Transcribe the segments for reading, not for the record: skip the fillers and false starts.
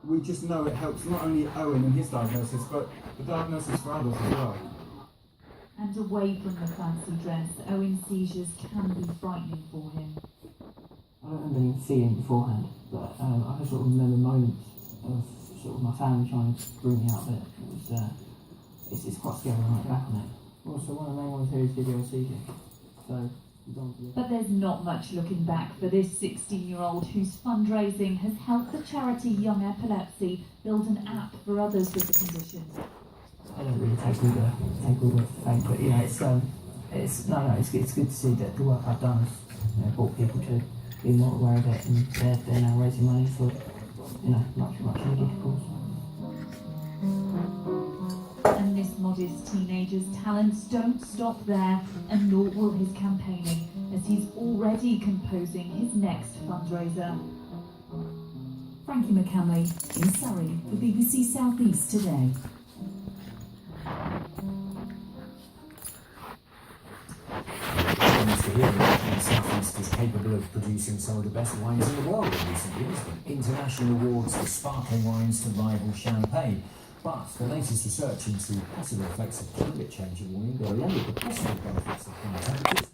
we just know it helps not only Owen and his diagnosis, but the diagnosis for others as well. And away from the fancy dress, Owen's seizures can be frightening for him. I don't remember even seeing it beforehand, but I can sort of remember moments of sort of my family trying to bring me out of it. It was, it's quite scary when I look back on it. Also, one of the main ones here is video seizure. So, but there's not much looking back for this 16-year-old whose fundraising has helped the charity Young Epilepsy build an app for others with the condition. I don't really take all the fame, but you know, it's good to see that the work I've done has brought people to be more aware of it, and they're now raising money for much needed cause. And this modest teenager's talents don't stop there, and nor will his campaigning, as he's already composing his next fundraiser. Frankie McCamley in Surrey for BBC South East Today. Mr. Healy, South East is capable of producing some of the best wines in the world in recent years, with international awards for sparkling wines to rival champagne. But the latest research into possible effects of climate change and warming go along with the possible benefits of high temperatures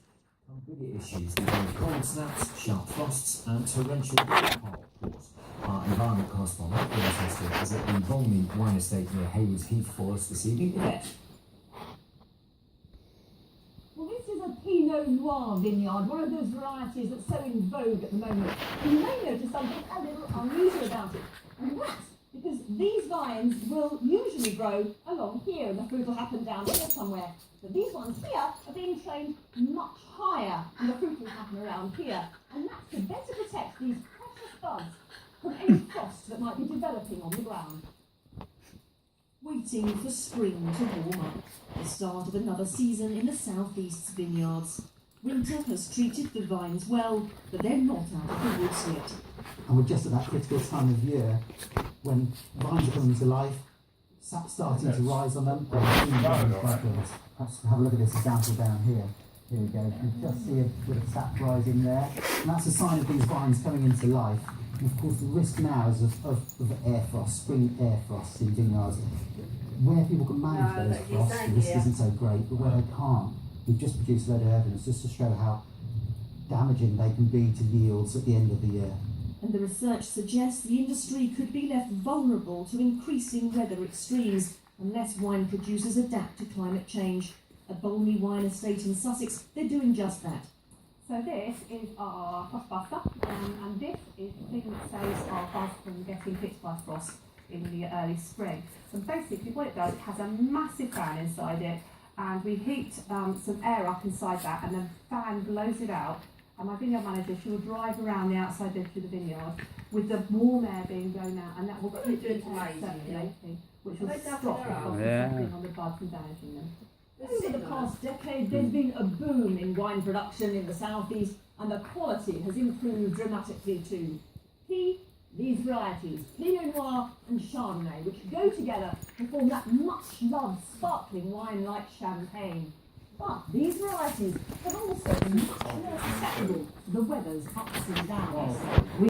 come bigger issues including cold snaps, sharp frosts and torrential rainfall, of course. Our environment correspondent, Ian Hester, is at the Volney Wine Estate near Haywards Heath for us this evening. Yvette. Well, this is a Pinot Noir vineyard, one of those varieties that's so in vogue at the moment. And you may notice something a little unusual about it, and that's because these vines will usually grow along here, and the fruit will happen down here somewhere. But these ones here are being trained much higher, and the fruit will happen around here. And that's to better protect these precious buds from any frost that might be developing on the ground. Waiting for spring to warm up, the start of another season in the South East's vineyards. Winter has treated the vines well, but they're not out of the woods yet. And we're just at that critical time of year when vines are coming to life, sap starting to rise on them, Perhaps have a look at this example down here. Here we go. You can just see a bit of sap rising there. And that's a sign of these vines coming into life. And of course the risk now is of air frost, spring air frosts in vineyards. Where people can manage those frosts, the risk isn't so great, but where they can't, we've just produced a load of evidence just to show how damaging they can be to yields at the end of the year. And the research suggests the industry could be left vulnerable to increasing weather extremes unless wine producers adapt to climate change. At Volney Wine Estate in Sussex, they're doing just that. So this is our frost buster, and this is the thing that saves our buds from getting hit by frost in the early spring. And basically what it does, it has a massive fan inside it, and we heat some air up inside that, and the fan blows it out. And my vineyard manager, she will drive around the outside edge of the vineyard with the warm air being blown out, and that will keep the air circulating, which will stop the frost from settling on the buds and damaging them. Over the past decade, there's been a boom in wine production in the South East, and the quality has improved dramatically too. These varieties, Pinot Noir and Chardonnay, which go together to form that much-loved sparkling wine like champagne. But these varieties are also much more susceptible to the weather's ups and downs.